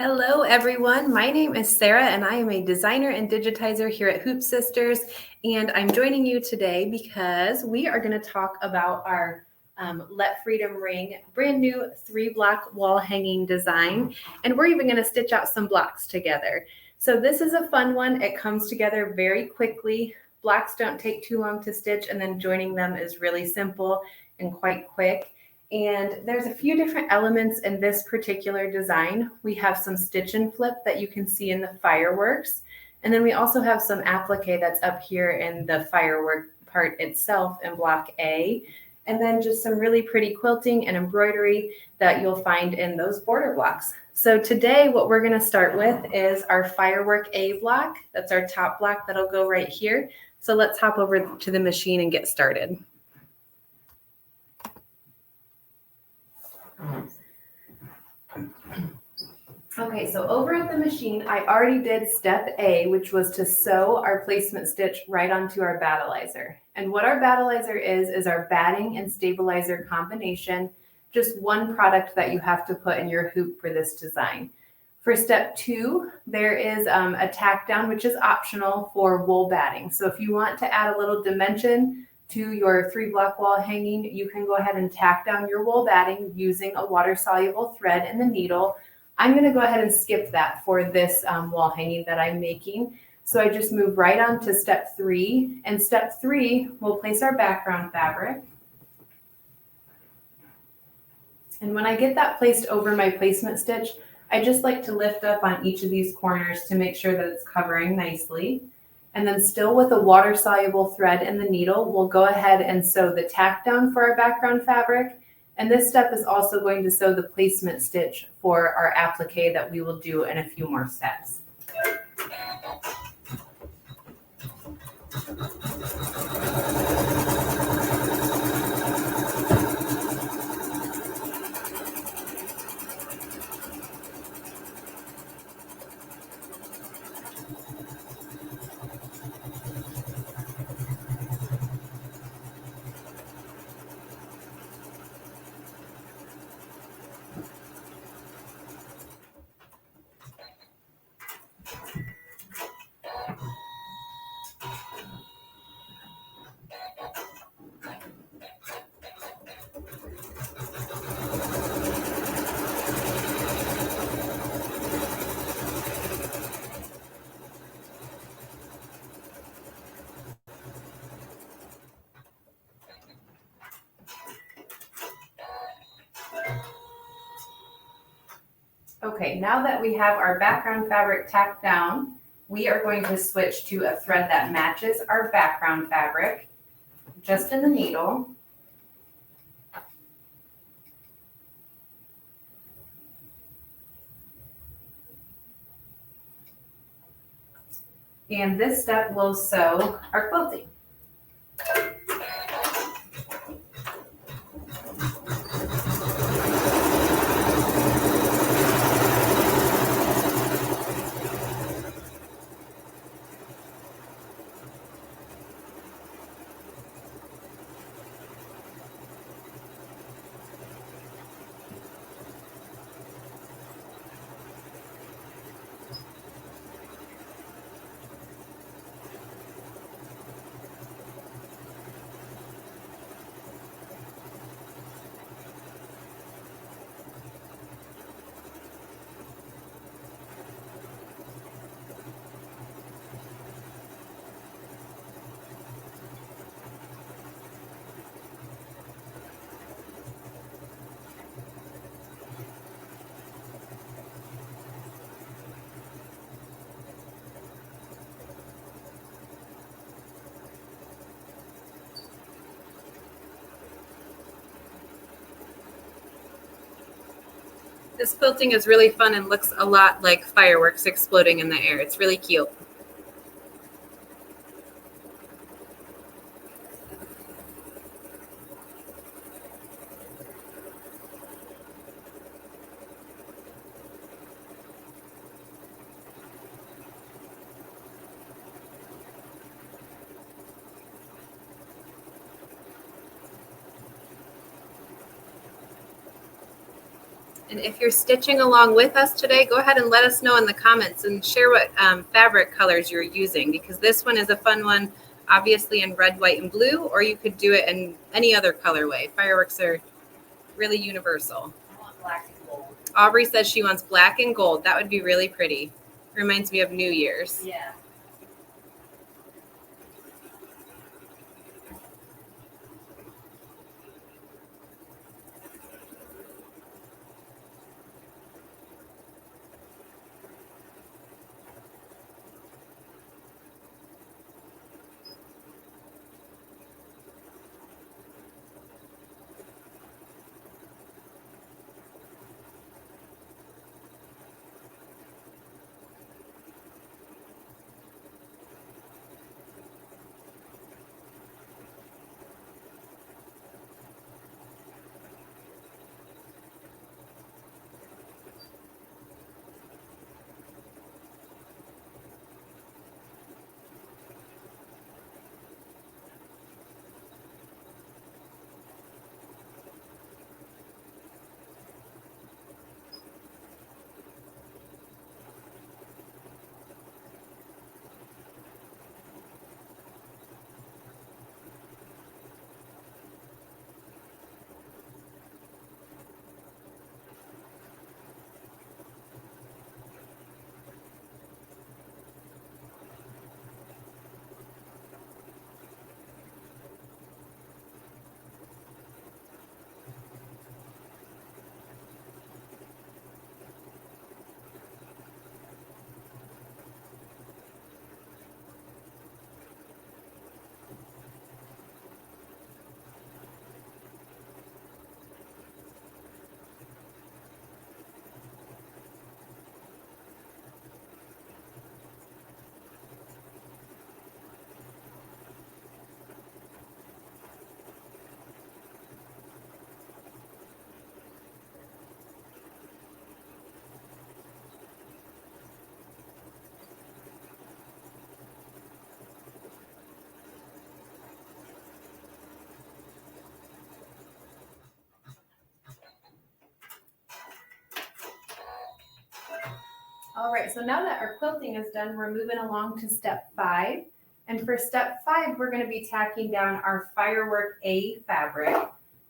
Hello, everyone. My name is Sarah, and I am a designer and digitizer here at Hoop Sisters. And I'm joining you today because we are going to talk about our Let Freedom Ring brand new 3-block wall hanging design. And we're even going to stitch out some blocks together. So this is a fun one. It comes together very quickly. Blocks don't take too long to stitch, and then joining them is really simple and quite quick. And there's a few different elements in this particular design. We have some stitch and flip that you can see in the Fireworks. And then we also have some applique that's up here in the Firework part itself in block A. And then just some really pretty quilting and embroidery that you'll find in those border blocks. So today what we're going to start with is our Firework A block. That's our top block that'll go right here. So let's hop over to the machine and get started. Okay, so over at the machine, I already did step A, which was to sew our placement stitch right onto our battleizer. And what our battleizer is our batting and stabilizer combination, just one product that you have to put in your hoop for this design. For step 2, there is a tack down, which is optional for wool batting. So if you want to add a little dimension to your 3-block wall hanging, you can go ahead and tack down your wool batting using a water-soluble thread and the needle. I'm going to go ahead and skip that for this wall hanging that I'm making. So I just move right on to step 3. And step 3, we'll place our background fabric. And when I get that placed over my placement stitch, I just like to lift up on each of these corners to make sure that it's covering nicely. And then still with a water-soluble thread and the needle, we'll go ahead and sew the tack down for our background fabric. And this step is also going to sew the placement stitch for our applique that we will do in a few more steps. Okay, now that we have our background fabric tacked down, we are going to switch to a thread that matches our background fabric, just in the needle. And this step will sew our quilting. This quilting is really fun and looks a lot like fireworks exploding in the air. It's really cute. And if you're stitching along with us today, go ahead and let us know in the comments and share what fabric colors you're using, because this one is a fun one, obviously in red, white, and blue, or you could do it in any other colorway. Fireworks are really universal. I want black and gold. Aubrey says she wants black and gold. That would be really pretty. Reminds me of New Year's. Yeah. All right, so now that our quilting is done, we're moving along to step 5. And for step 5, we're going to be tacking down our Firework A fabric.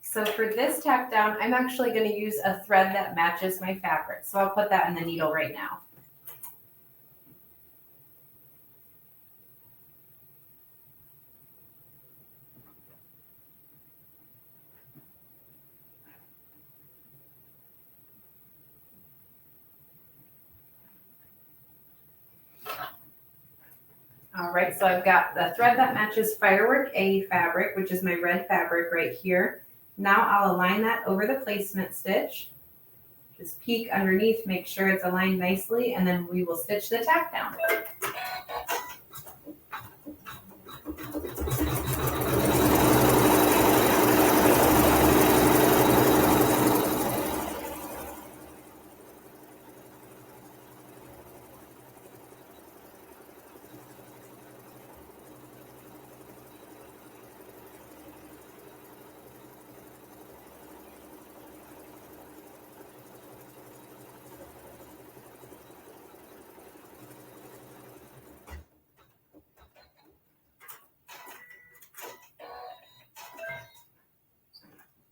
So for this tack down, I'm actually going to use a thread that matches my fabric. So I'll put that in the needle right now. All right, so I've got the thread that matches Firework A fabric, which is my red fabric right here. Now I'll align that over the placement stitch. Just peek underneath, make sure it's aligned nicely, and then we will stitch the tack down.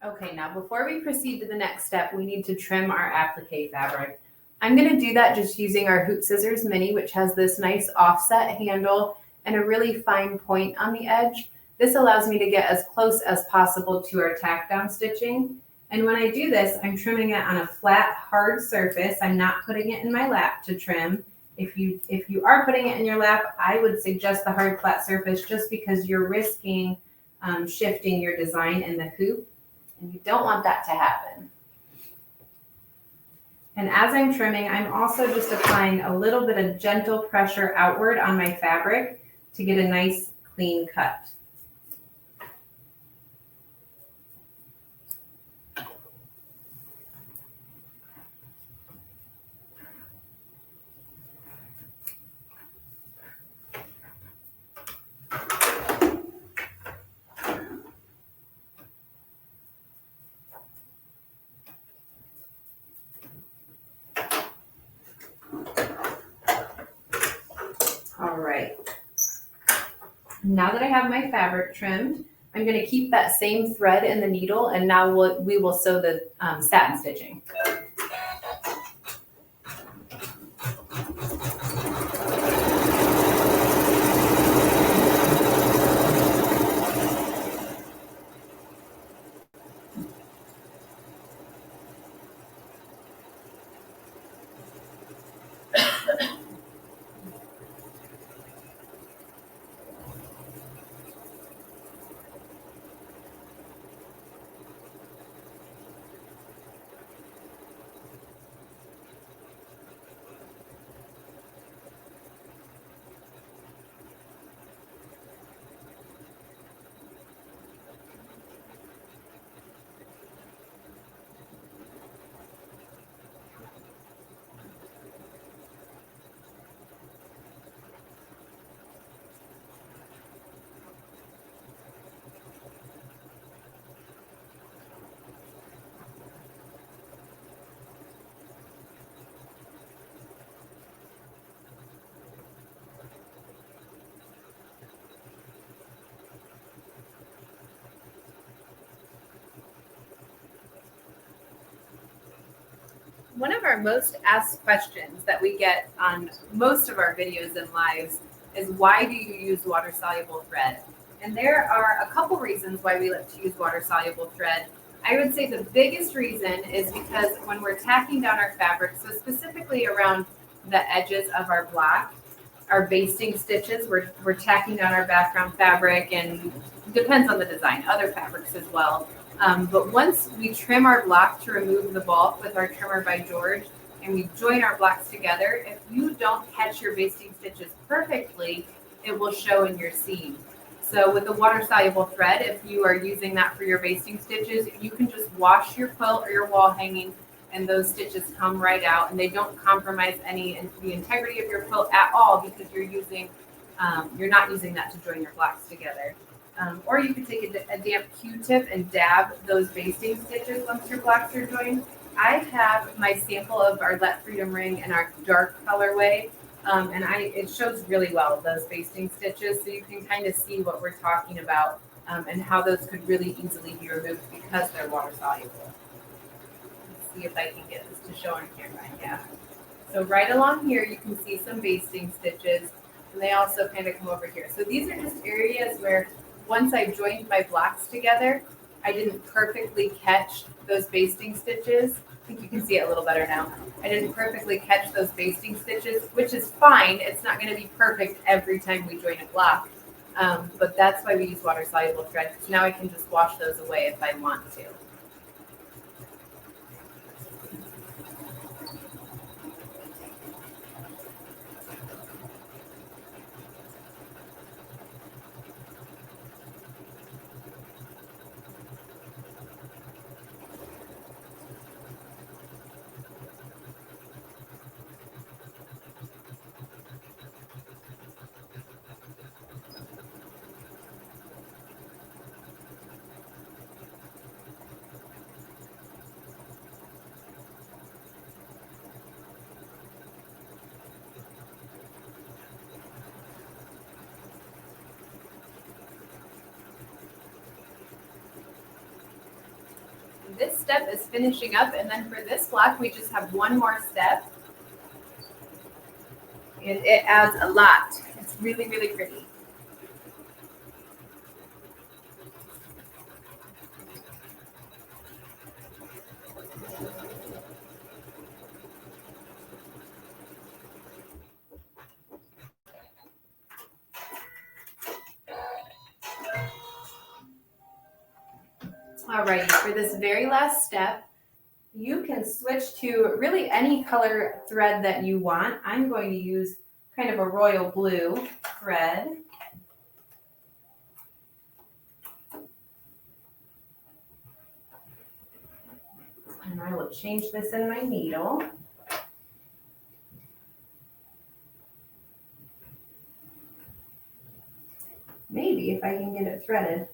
Okay, now before we proceed to the next step, we need to trim our applique fabric. I'm going to do that just using our Hoop Scissors Mini, which has this nice offset handle and a really fine point on the edge. This allows me to get as close as possible to our tack down stitching. And when I do this, I'm trimming it on a flat, hard surface. I'm not putting it in my lap to trim. If you are putting it in your lap, I would suggest the hard, flat surface just because you're risking shifting your design in the hoop. And you don't want that to happen. And as I'm trimming, I'm also just applying a little bit of gentle pressure outward on my fabric to get a nice clean cut. Now that I have my fabric trimmed, I'm going to keep that same thread in the needle, and now we will sew the satin stitching. One of our most asked questions that we get on most of our videos and lives is, why do you use water soluble thread? And there are a couple reasons why we like to use water soluble thread. I would say the biggest reason is because when we're tacking down our fabric, so specifically around the edges of our block, our basting stitches, we're tacking down our background fabric, and depends on the design, other fabrics as well. But once we trim our block to remove the bulk with our trimmer by George, and we join our blocks together, if you don't catch your basting stitches perfectly, it will show in your seam. So with the water soluble thread, if you are using that for your basting stitches, you can just wash your quilt or your wall hanging, and those stitches come right out, and they don't compromise the integrity of your quilt at all, because you're not using that to join your blocks together. Or you could take a damp Q-tip and dab those basting stitches once your blocks are joined. I have my sample of our Let Freedom ring in our dark colorway, and it shows really well those basting stitches, so you can kind of see what we're talking about, and how those could really easily be removed because they're water soluble. Let's see if I can get this to show on camera. Yeah. So right along here, you can see some basting stitches, and they also kind of come over here. So these are just areas where, once I joined my blocks together, I didn't perfectly catch those basting stitches. I think you can see it a little better now. I didn't perfectly catch those basting stitches, which is fine. It's not going to be perfect every time we join a block. But that's why we use water soluble thread, because now I can just wash those away if I want to. This step is finishing up, and then for this block, we just have one more step, and it adds a lot. It's really, really pretty. Alrighty, for this very last step, you can switch to really any color thread that you want. I'm going to use kind of a royal blue thread. And I will change this in my needle. Maybe if I can get it threaded.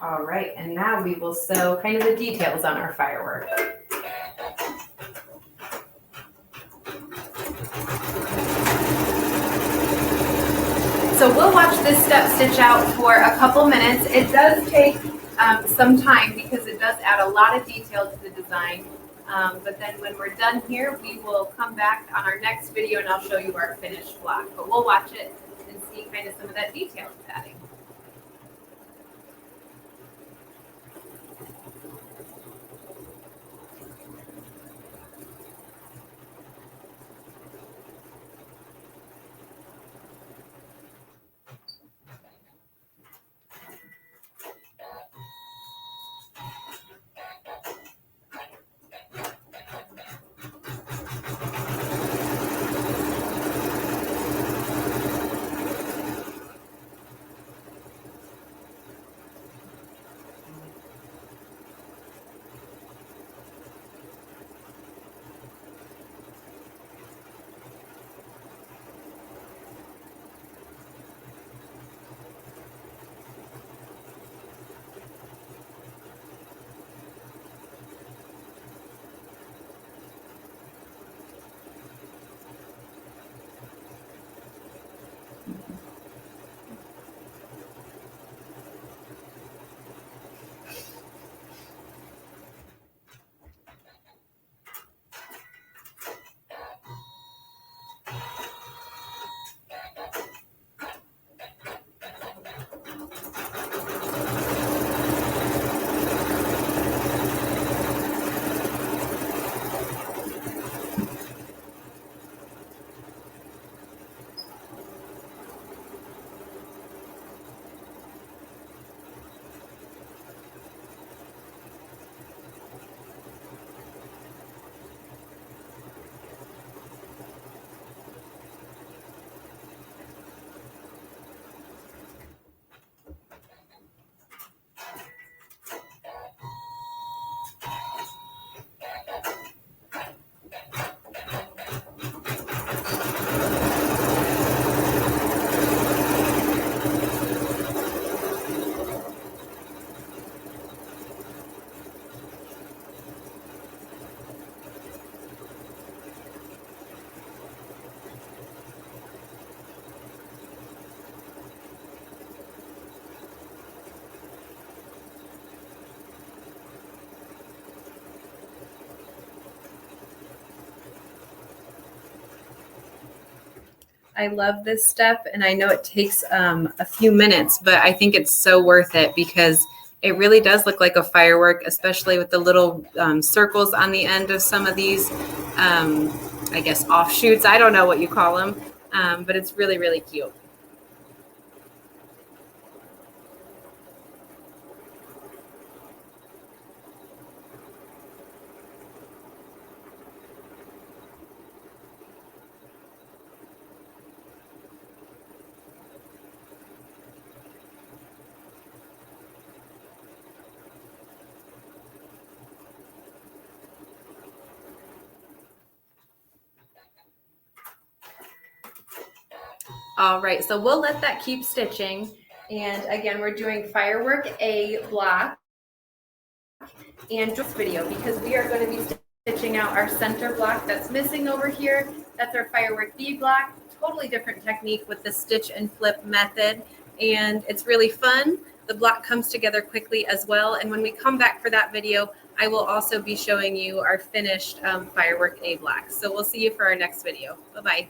All right, and now we will sew kind of the details on our firework. so we'll watch this step stitch out for a couple minutes. It does take some time because it does add a lot of detail to the design. But then when we're done here, we will come back on our next video and I'll show you our finished block. But we'll watch it and see kind of some of that detail it's adding. I love this step, and I know it takes a few minutes, but I think it's so worth it because it really does look like a firework, especially with the little circles on the end of some of these, I guess, offshoots. I don't know what you call them, but it's really, really cute. All right, so we'll let that keep stitching. And again, we're doing Firework A block and this video because we are going to be stitching out our center block that's missing over here. That's our Firework B block. Totally different technique with the stitch and flip method. And it's really fun. The block comes together quickly as well. And when we come back for that video, I will also be showing you our finished Firework A block. So we'll see you for our next video. Bye-bye.